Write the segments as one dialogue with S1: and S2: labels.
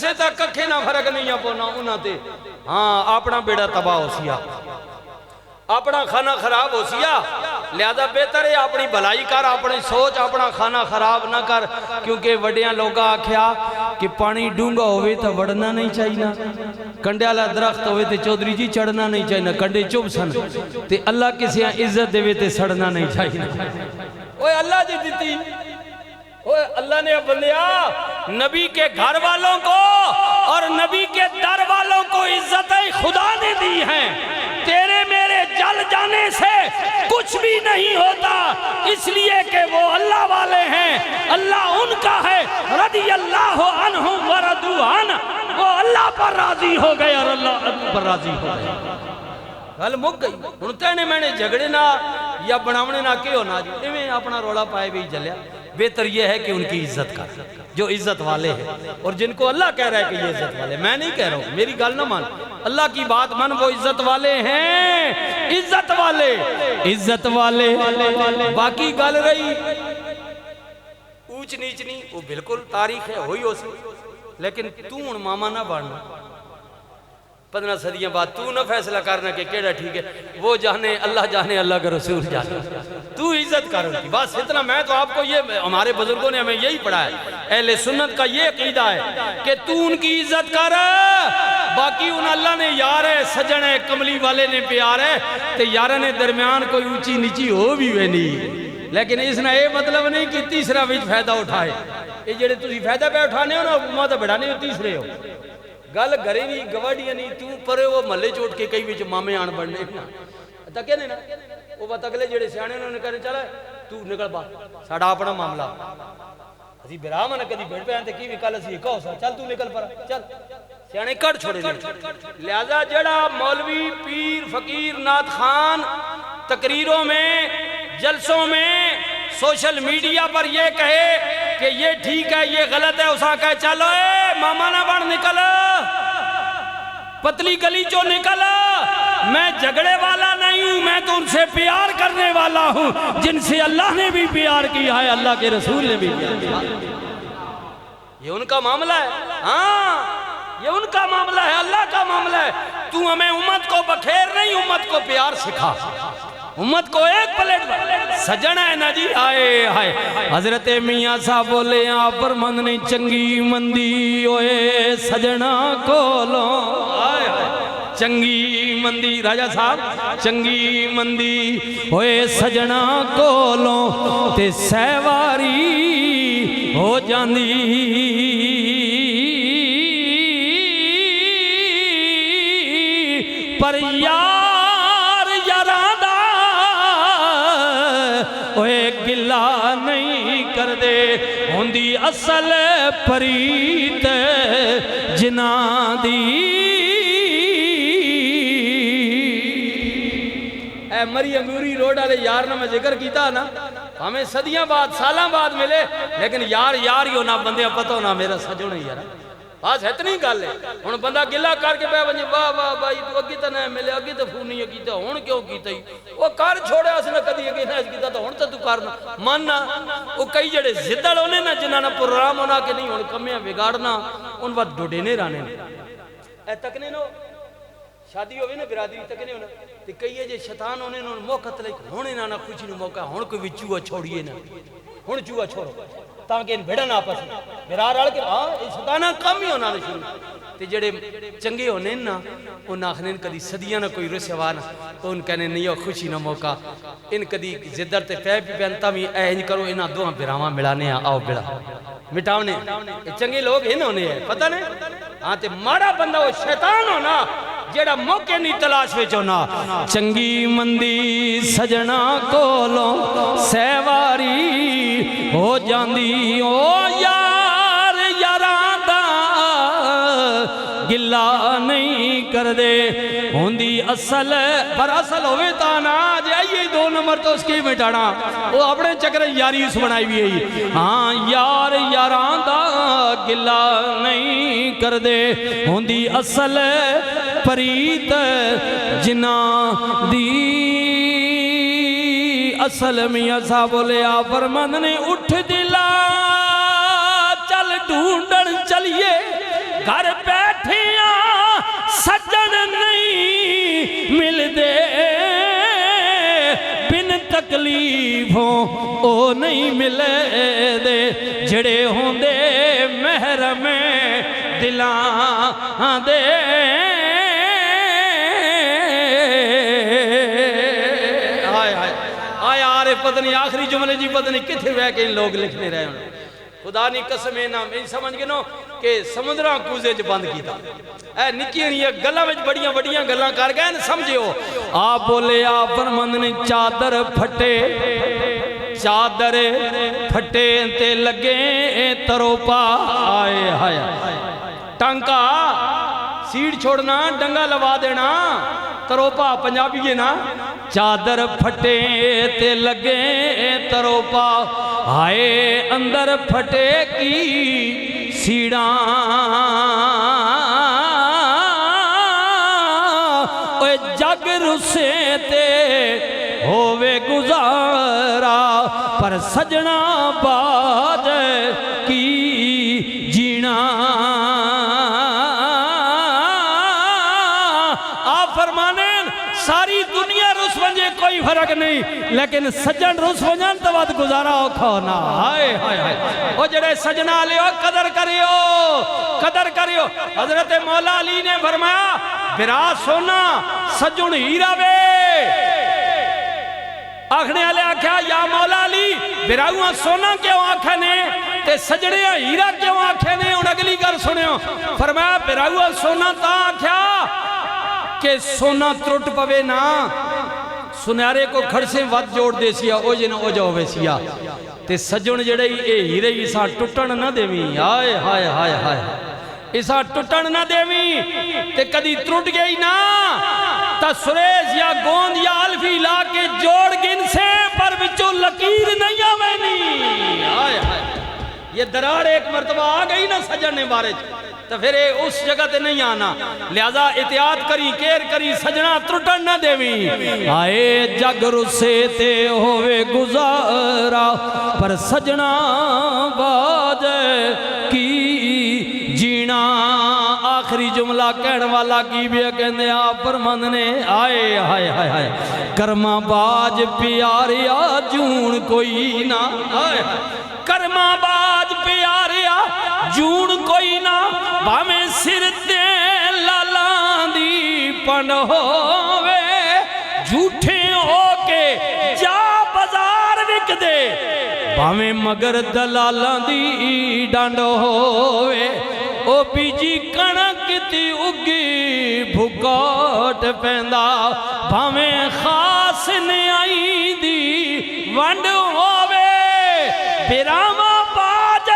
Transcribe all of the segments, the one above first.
S1: مدرسے تک ککھے نہ فرق نہیں پونا انہاں تے ہاں اپنا بیڑا تباہ ہو سیا اپنا کھانا خراب ہو سیا لہذا بہتر ہے اپنی بھلائی کر اپنی سوچ اپنا کھانا خراب نہ کر کیونکہ وڈیاں لوگا آکھیا کہ پانی ڈونگا ہوئے تو وڑنا نہیں چاہینا کنڈے والا درخت ہوئے تو چودھری جی چڑھنا نہیں چاہینا کنڈے چوب سن تے اللہ کسی عزت دے تے سڑنا نہیں چاہینا اوہ اللہ جی دیتی اوہ اللہ نے بندیا نبی کے گھر والوں کو اور نبی کے در والوں کو عزتیں خدا نے دی ہیں تیرے میرے جل جانے سے کچھ بھی نہیں ہوتا اس لیے کہ وہ اللہ والے ہیں اللہ ان کا ہے رضی اللہ عنہم ورضوا عنہ وہ اللہ پر راضی ہو گئے اور اللہ پر راضی ہو گئے گل مک گئی انتے نے میں نے جھگڑے نہ یا بناونے نہ کیوں نہ جو میں اپنا رولا پائے بھی جلیا بہتر یہ ہے کہ ان کی عزت کر جو عزت والے ہیں اور جن کو اللہ کہہ رہا ہے کہ یہ عزت والے میں نہیں کہہ رہا ہوں میری گل نہ مان اللہ کی بات من وہ عزت والے ہیں عزت والے باقی گل رہی اونچ نیچ نہیں وہ بالکل تاریخ ہے ہوئی ہو سی لیکن تو ان ماما نہ بڑھنا 15 صدیاں بعد تو نہ فیصلہ کرنا کہ کیڑا ٹھیک ہے وہ جانے اللہ کا رسول جانے تو عزت کر ان کی بس اتنا میں تو آپ کو یہ ہمارے بزرگوں نے ہمیں یہی پڑھا ہے اہل سنت کا یہ عقیدہ ہے کہ تو ان کی عزت کر باقی ان اللہ نے یار ہے سجن ہے کملی والے نے پیار ہے تے یارہ نے درمیان کوئی اونچی نیچی ہو بھی ہوئے نہیں لیکن اس نے یہ مطلب نہیں کہ تیسرا وچ فائدہ اٹھائے یہ جڑے تسی فائدہ پہ اٹھانے ہو نا ماں تو بڑھانے ہو تیسرے ہو گل گھرے نہیں گواڑیاں نہیں تو پرے وہ محلے چوٹ کے کئی وچ مامے آن بڑھنے تک کہنے نا وہ بات اگلے جڑے سیانے انہوں نے کہنے چلا تو نکل با ساڑھا اپنا معاملہ اسی براہ نہ کدی بیٹھ پہ آنتے کی بھی کل اسی کہو سا چل تو نکل پڑا چل سیانے کٹ چھوڑے نہیں لہذا جڑا مولوی پیر فقیر نعت خان تقریروں میں جلسوں میں سوشل میڈیا پر یہ کہے کہ یہ ٹھیک ہے یہ غلط ہے اسا کہے چلو اے ماما نہ بڑھ نکل پتلی گلی جو نکل میں جھگڑے والا نہیں ہوں میں تو ان سے پیار کرنے والا ہوں جن سے اللہ نے بھی پیار کیا ہے اللہ کے رسول نے بھی پیار کیا یہ ان کا معاملہ ہے ہاں یہ ان کا معاملہ ہے اللہ کا معاملہ ہے تو ہمیں امت کو بخیر نہیں امت کو پیار سکھا امت کو ایک پلیٹ سجن ہے نا جی آئے آئے حضرت میاں صاحب بولے آپ پر من نہیں چنگی مندی اوئے سجنہ کولوں آئے آئے چنگی مندی راجہ صاحب چنگی مندی ہوئے سجنہ کولوں تے سیواری ہو جاندی پر یار یارادہ اوے گلہ نہیں کر دے ہوندی اصل پریت جنا دی اے مری انگوری روڈ والے یار نے میں ذکر کیتا نا ہمیں صدیاں بعد سالاں بعد ملے لیکن یار یار ہی ہونا بندے پتہ ہونا میرا سجن ہے یار بس اتنی گل ہے ہن بندہ گلہ کر کے پہ ونجے واہ واہ بھائی تو اگی تے نہ ملے اگی تے فون نہیں کیتا ہن کیوں کیتا او کر چھوڑیا اس نے کدی اگے نہ کیتا تو ہن تے تو کرنا مننا او کئی جڑے زدڑ ہونے نا جنہاں نے پروگرام ہونا کہ نہیں ہن کمیاں بگاڑنا ان وقت ڈوڈے نے رانے اے تکنے نو شادی ہوئے نا برادری تکنے ہونا تے کئی جے شیطان ہونے نا موقع تے ہونے نا خوشی نو موقع ہن کوئی چوہا چھوڑیے نا ہن چوہا چھوڑو تاکہ ان بھیڑا نہ آپس میں برار آڑ کے شیطانہ کم ہی ہونا شروع تے جڑے چنگے ہونے نا ان آخنے ان کدی صدیاں نہ کوئی رسوانا تو ان کہنے نہیں ہو خوشی نہ موقع ان کدی زدر تے پہ پی پہنتا بھی اینج کرو انہاں دوہاں براواں ملانے آؤ بڑا مٹاونے چنگے لوگ ہن ہونے ہیں پتہ نہیں ہاں تے مارا بندہ وہ شیطان ہونا جیڑا موقع نہیں تلاش وچ ہونا چنگی مندی سجنا کولوں سیواری ہو جاندی او یار یاراں دا گلہ نہیں کر دے ہوندی اصل پر اصل ہوئے تا نا جے آئیے 2 نمبر تو اس کی مٹانا وہ اپنے چکر یاری اس بنائی بھی ہے ہاں یار یاراں دا گلہ نہیں کر دے ہوندی اصل پریت جنا دی اصل میاں صاحب بولے فرمند نے اٹھ دلا چل ڈھونڈن چلیے گھر بیٹھیاں سجن نہیں مل دے بن تکلیفوں او نہیں ملے دے جڑے ہوندے محرم دلاں دے پتہ نہیں آخری جملے جی پتہ نہیں کتھے ہوئے کہ ان لوگ لکھنے رہے ہیں خدا نہیں قسم ہے نا میں سمجھ گئے نو کہ سمندرہ کوزے جو بند کی تھا اے نکیاں یہ گلہ میں بڑیاں بڑیاں گلہ کر گئے نا سمجھے ہو آپ بولے آپ فرمند نے چادر پھٹے تے لگے تروپا آئے ہائے ٹانکا سیڑ چھوڑنا ڈنگا لوا دینا تروپا پنجابی ہے نا چادر پھٹے تے لگے تروپا آئے اندر پھٹے کی سیڑاں اوے جگ رسے تے ہووے گزارا پر سجنا باج کی جینا آپ فرمانے ساری دنیا رس ونجے کوئی فرق نہیں لیکن سجن رس ونجن تو بات گزارا اوکھا ہونا ہائے ہائے ہائے وہ جڑے سجنہ لے ہو قدر کریو حضرت مولا علی نے فرمایا برا سونا سجن ہیرا وے آخنے آلے آکھا یا مولا علی براؤں سونا کیوں آکھا نے تے سجنے ہیرا کیوں آکھا نے ان اگلی کر سنے ہو فرمایا براؤں سونا تا آکھا کہ سونا ترٹ پوے نا سنیارے کو کھڑ سے وقت جوڑ دے سیا او جنہ او جاؤ وے سیا تے سجن جڑے اے ہیرے اسا ٹوٹن نہ دے میں آئے ہائے ہائے ہائے اسا ٹوٹن نہ دے میں تے کدی ترٹ گئی نا تا سریز یا گوند یا الفی لا کے جوڑ گن سے پر بچو لکیر نہیں آمینی آئے ہائے یہ درار ایک مرتبہ آ گئی نا سجن نے بارے تو پھر اس جگہ تے نہیں آنا لہذا احتیاط کری کیر کری سجنہ ترٹن نہ دیوی آئے جگ رسے تے ہوئے گزارا پر سجنہ باج کی جینا آخری جملہ کہنے والا کی بھی کہنے آپ فرمند نے آئے ہائے ہائے ہائے کرما باج پیاریا جون کوئی نہ آئے کرما باج پیاریا جون کوئی نہ بامیں سر تے لالان دی پن ہووے جھوٹے ہو کے جا بازار وک دے بامیں مگر دلالان دی ڈانڈ ہووے او بیجی کنک تی اگی بھکوٹ پیندا بامیں خاص نیائی دی ونڈ ہووے بیراما باج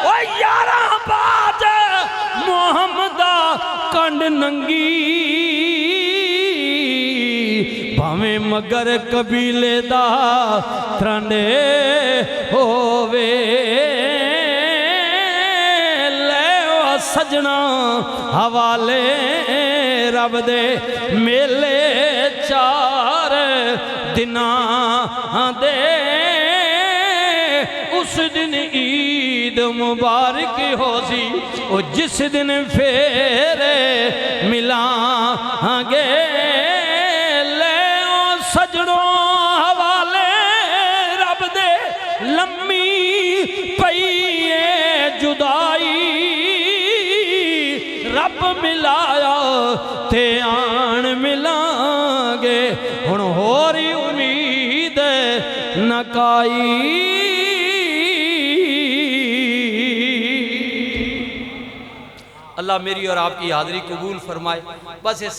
S1: او یارا باج محمدہ کنڈ ننگی بھامیں مگر قبیلے دا ترانڈے ہووے لے و سجنا حوالے رب دے میلے چار دناں دے اس دن عید مبارک ہو سی او جس دن پھیرے ملائیں گے لے او سجنوں حوالے رب دے لمبی پئیے جدائی رب ملایا تے آن ملائیں گے ہن ہو رہی امید نہ کائی اللہ میری اور آپ کی حاضری قبول فرمائے بس